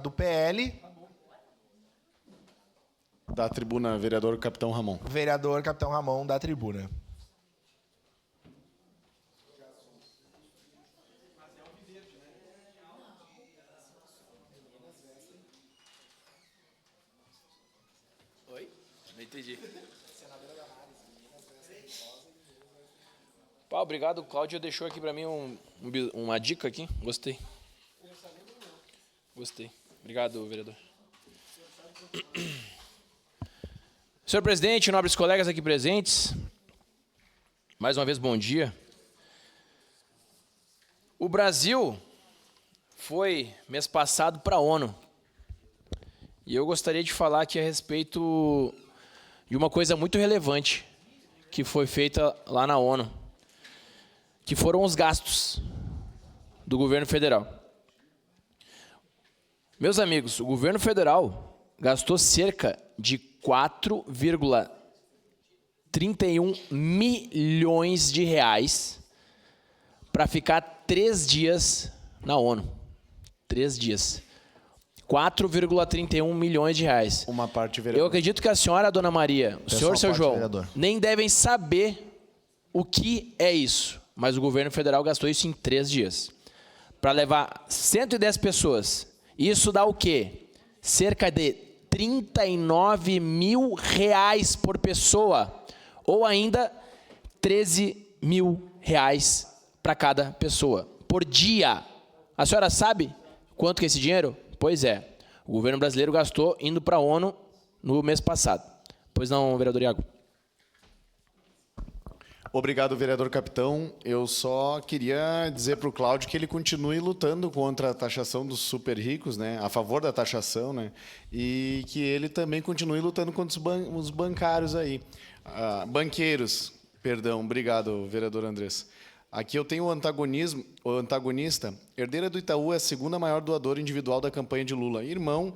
Do PL, Da tribuna, vereador Capitão Ramon. vereador Capitão Ramon, da tribuna. Oi? Não entendi. Pá, obrigado. O Cláudio deixou aqui pra mim uma dica aqui. Gostei. Gostei. Obrigado, vereador. Senhor presidente, nobres colegas aqui presentes, mais uma vez, bom dia. O Brasil foi, mês passado, para a ONU. E eu gostaria de falar aqui a respeito de uma coisa muito relevante que foi feita lá na ONU, que foram os gastos do governo federal. Meus amigos, o governo federal gastou cerca de 4,31 milhões de reais para ficar 3 dias na ONU. 3 dias. 4,31 milhões de reais. Uma parte, Eu vereador. acredito que a senhora, dona Maria, o senhor, seu parte, João, vereador. nem devem saber o que é isso. Mas o governo federal gastou isso em 3 dias. Para levar 110 pessoas. Isso dá o quê? Cerca de 39 mil reais por pessoa. Ou ainda 13 mil reais para cada pessoa. Por dia. A senhora sabe quanto que é esse dinheiro? Pois é. O governo brasileiro gastou indo para a ONU no mês passado. Pois não, vereador Iago? Obrigado, vereador Capitão. Eu só queria dizer para o Cláudio que ele continue lutando contra a taxação dos super ricos, né? A favor da taxação, né? E que ele também continue lutando contra os bancários aí. Banqueiros, perdão. Obrigado, vereador Andrés. Aqui eu tenho o antagonista. Herdeira do Itaú é a segunda maior doadora individual da campanha de Lula. Irmã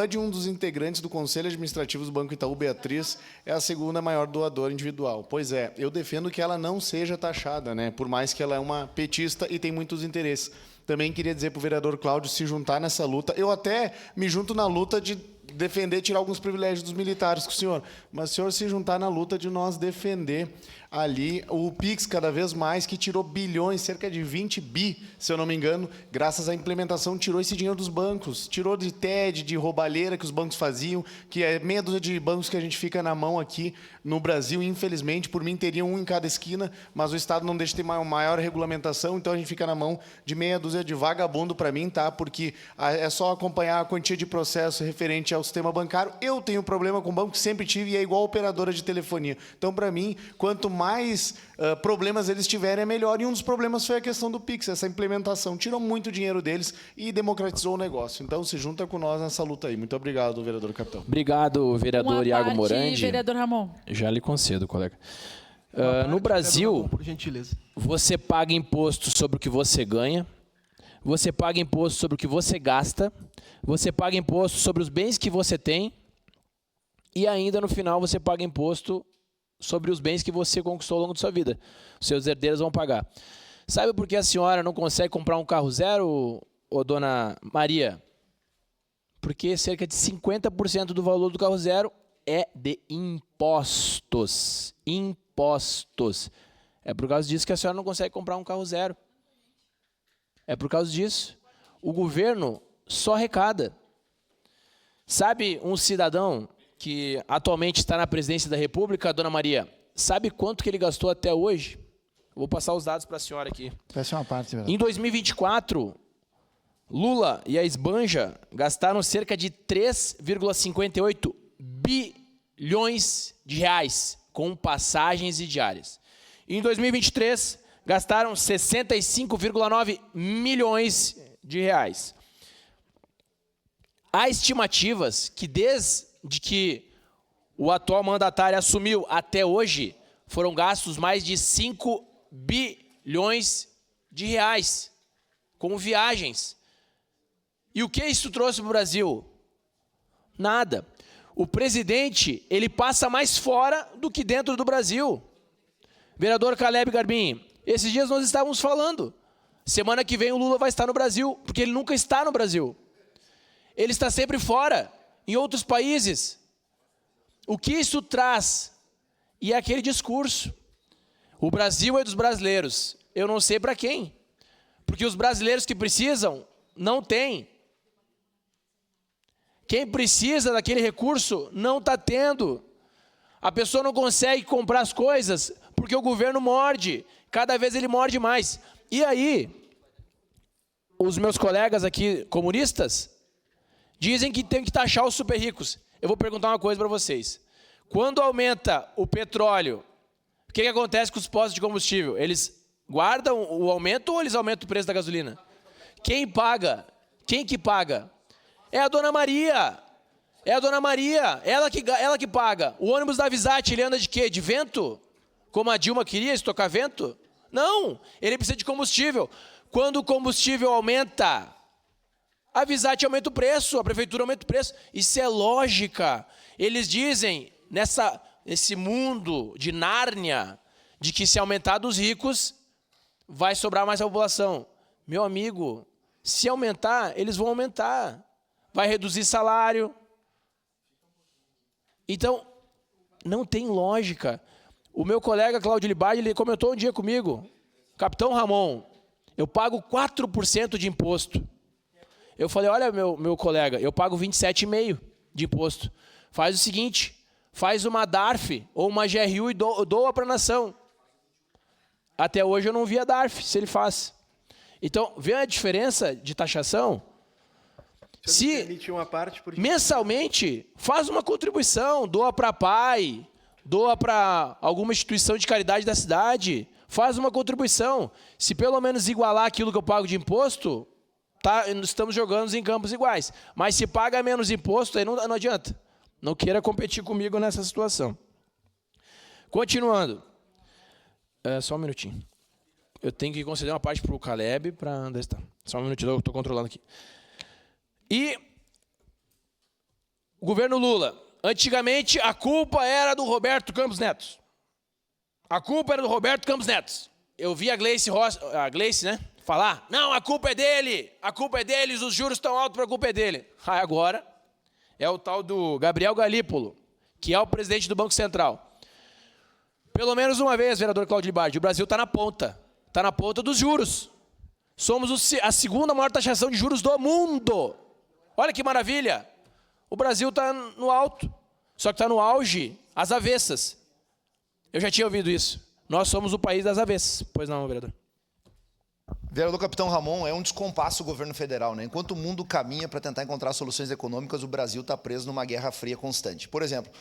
de um dos integrantes do Conselho Administrativo do Banco Itaú, Beatriz, é a segunda maior doadora individual. Pois é, eu defendo que ela não seja taxada, né? Por mais que ela é uma petista e tem muitos interesses. Também queria dizer para o vereador Cláudio se juntar nessa luta. Eu até me junto na luta de defender, tirar alguns privilégios dos militares com o senhor, mas o senhor se juntar na luta de nós defender ali o PIX cada vez mais, que tirou bilhões, cerca de 20 bi, se eu não me engano, graças à implementação, tirou esse dinheiro dos bancos, tirou de TED, de roubalheira que os bancos faziam, que é meia dúzia de bancos que a gente fica na mão aqui no Brasil, infelizmente, por mim teria um em cada esquina, mas o Estado não deixa de ter uma maior regulamentação, então a gente fica na mão de meia dúzia de vagabundo para mim, tá? Porque é só acompanhar a quantia de processo referente ao sistema bancário. Eu tenho problema com o banco, sempre tive, e é igual operadora de telefonia. Então, para mim, quanto mais problemas eles tiverem, é melhor. E um dos problemas foi a questão do PIX, essa implementação. Tirou muito dinheiro deles e democratizou o negócio. Então, se junta com nós nessa luta aí. Muito obrigado, vereador Capitão. Obrigado, vereador Iago Morandi. Vereador Ramon. Já lhe concedo, colega. No Brasil, por gentileza. você paga imposto sobre o que você ganha, você paga imposto sobre o que você gasta, você paga imposto sobre os bens que você tem e ainda no final você paga imposto sobre os bens que você conquistou ao longo da sua vida. Os seus herdeiros vão pagar. Sabe por que a senhora não consegue comprar um carro zero, ô dona Maria? Porque cerca de 50% do valor do carro zero é de impostos. Impostos. É por causa disso que a senhora não consegue comprar um carro zero. É por causa disso. O governo só arrecada. Sabe um cidadão que atualmente está na presidência da República, dona Maria, sabe quanto que ele gastou até hoje? Vou passar os dados para a senhora aqui. Peça uma parte, vereador. Em 2024, Lula e a Esbanja gastaram cerca de 3,58 bilhões de reais com passagens e diárias. Em 2023, gastaram 65,9 milhões de reais. Há estimativas que desde que o atual mandatário assumiu até hoje, foram gastos mais de 5 bilhões de reais com viagens. E o que isso trouxe para o Brasil? Nada. O presidente, ele passa mais fora do que dentro do Brasil. Vereador Caleb Garbim, esses dias nós estávamos falando. Semana que vem o Lula vai estar no Brasil, porque ele nunca está no Brasil. Ele está sempre fora, em outros países. O que isso traz? E é aquele discurso. O Brasil é dos brasileiros. Eu não sei para quem. Porque os brasileiros que precisam, não têm. Quem precisa daquele recurso, não está tendo. A pessoa não consegue comprar as coisas, porque o governo morde. Cada vez ele morde mais. E aí, os meus colegas aqui, comunistas, dizem que tem que taxar os super ricos. Eu vou perguntar uma coisa para vocês. Quando aumenta o petróleo, o que acontece com os postos de combustível? Eles guardam o aumento ou eles aumentam o preço da gasolina? Quem paga? Quem que paga? É a Dona Maria. É a Dona Maria. Ela que paga. O ônibus da Visat, ele anda de quê? De vento? Como a Dilma queria, estocar vento? Não. Ele precisa de combustível. Quando o combustível aumenta, a Visat aumenta o preço, a prefeitura aumenta o preço. Isso é lógica. Eles dizem, nesse mundo de Nárnia, de que se aumentar dos ricos, vai sobrar mais a população. Meu amigo, se aumentar, eles vão aumentar. Vai reduzir salário. Então, não tem lógica. O meu colega Cláudio Libardi, ele comentou um dia comigo, Capitão Ramon, eu pago 4% de imposto. Eu falei, olha, meu colega, eu pago 27,5% de imposto. Faz o seguinte, faz uma DARF ou uma GRU e doa para a nação. Até hoje eu não vi a DARF, se ele faz. Então, vê a diferença de taxação? Se mensalmente faz uma contribuição, doa para a PAI, doa para alguma instituição de caridade da cidade, faz uma contribuição. Se pelo menos igualar aquilo que eu pago de imposto, estamos jogando em campos iguais. Mas se paga menos imposto, aí não adianta. Não queira competir comigo nessa situação. Continuando. Só um minutinho. Eu tenho que conceder uma parte para o Caleb, para... Só um minutinho, eu estou controlando aqui. E o governo Lula, antigamente a culpa era do Roberto Campos Neto. A culpa era do Roberto Campos Neto. Eu vi a Gleice, né, falar, não, a culpa é deles, os juros estão altos, a culpa é dele. Aí agora é o tal do Gabriel Galípolo, que é o presidente do Banco Central. Pelo menos uma vez, vereador Cláudio Libardi, o Brasil está na ponta dos juros. Somos a segunda maior taxação de juros do mundo. Olha que maravilha! O Brasil está no alto, só que está no auge, às avessas. Eu já tinha ouvido isso. Nós somos o país das avessas. Pois não, vereador? Vereador Capitão Ramon, é um descompasso o governo federal, né? Enquanto o mundo caminha para tentar encontrar soluções econômicas, o Brasil está preso numa guerra fria constante. Por exemplo,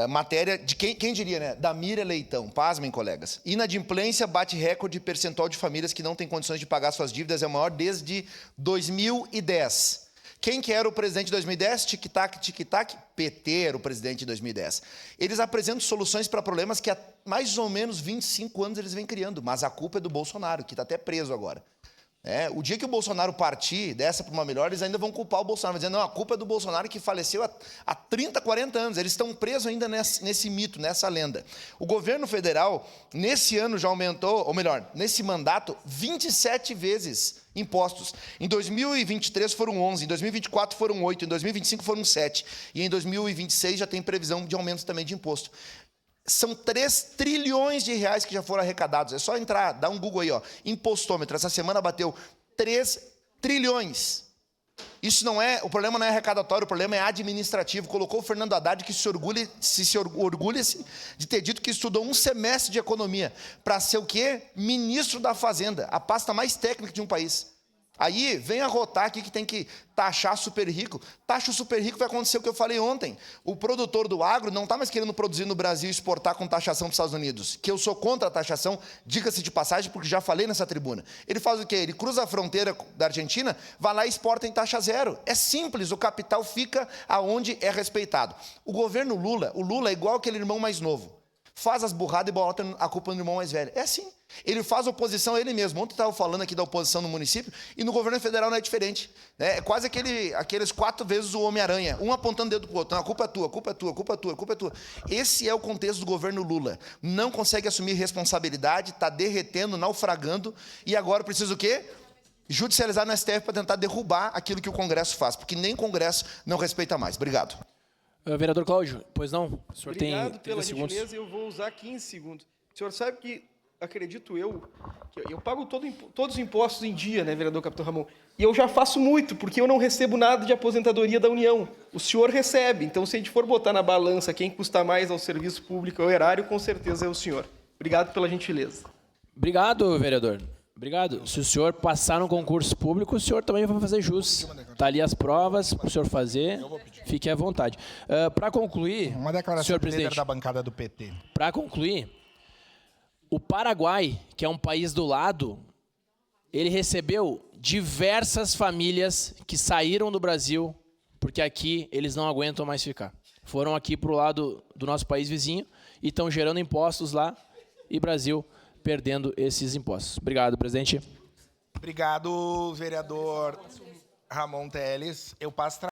matéria de quem diria, né? Da Miriam Leitão. Pasmem, colegas. Inadimplência bate recorde percentual de famílias que não têm condições de pagar suas dívidas, é o maior desde 2010. Quem que era o presidente de 2010? Tic-tac, tic-tac. PT era o presidente de 2010. Eles apresentam soluções para problemas que há mais ou menos 25 anos eles vêm criando, mas a culpa é do Bolsonaro, que está até preso agora. O dia que o Bolsonaro partir dessa para uma melhor, eles ainda vão culpar o Bolsonaro, dizendo, não, a culpa é do Bolsonaro que faleceu há 30, 40 anos. Eles estão presos ainda nesse mito, nessa lenda. O governo federal, nesse ano, já aumentou, ou melhor, nesse mandato, 27 vezes impostos. Em 2023 foram 11, em 2024 foram 8, em 2025 foram 7, e em 2026 já tem previsão de aumento também de imposto. São 3 trilhões de reais que já foram arrecadados. É só entrar, dá um Google aí, ó. Impostômetro. Essa semana bateu 3 trilhões. Isso não é, o problema não é arrecadatório, o problema é administrativo. Colocou o Fernando Haddad, que se orgulha-se de ter dito que estudou um semestre de economia para ser o quê? Ministro da Fazenda, a pasta mais técnica de um país. Aí vem arrotar aqui que tem que taxar super rico. Taxa o super rico, vai acontecer o que eu falei ontem. O produtor do agro não está mais querendo produzir no Brasil e exportar com taxação para os Estados Unidos. Que eu sou contra a taxação, diga-se de passagem, porque já falei nessa tribuna. Ele faz o quê? Ele cruza a fronteira da Argentina, vai lá e exporta em taxa zero. É simples, o capital fica aonde é respeitado. O governo Lula, o Lula é igual aquele irmão mais novo. Faz as burradas e bota a culpa no irmão mais velho. É assim. Ele faz oposição a ele mesmo. Ontem eu estava falando aqui da oposição no município e no governo federal não é diferente. É quase aqueles 4 vezes o Homem-Aranha, um apontando o dedo para o outro. Não, a culpa é tua, a culpa é tua, a culpa é tua, a culpa é tua. Esse é o contexto do governo Lula. Não consegue assumir responsabilidade, está derretendo, naufragando e agora precisa o quê? judicializar no STF para tentar derrubar aquilo que o Congresso faz, porque nem o Congresso não respeita mais. Obrigado. Vereador Cláudio, pois não? O senhor Obrigado tem pela 30 segundos. gentileza, eu vou usar 15 segundos. O senhor sabe que, acredito eu, que eu pago todos os impostos em dia, né, vereador Capitão Ramon? E eu já faço muito, porque eu não recebo nada de aposentadoria da União. O senhor recebe. Então, se a gente for botar na balança quem custa mais ao serviço público, ao erário, com certeza é o senhor. Obrigado pela gentileza. Obrigado, vereador. Obrigado. Se o senhor passar no concurso público, o senhor também vai fazer jus. Está ali as provas para o senhor fazer. Fique à vontade. Para concluir, Uma declaração senhor do líder presidente, da bancada do PT. para concluir, o Paraguai, que é um país do lado, ele recebeu diversas famílias que saíram do Brasil porque aqui eles não aguentam mais ficar. Foram aqui para o lado do nosso país vizinho e estão gerando impostos lá e Brasil perdendo esses impostos. Obrigado, presidente. Obrigado, vereador Ramon Teles. Eu passo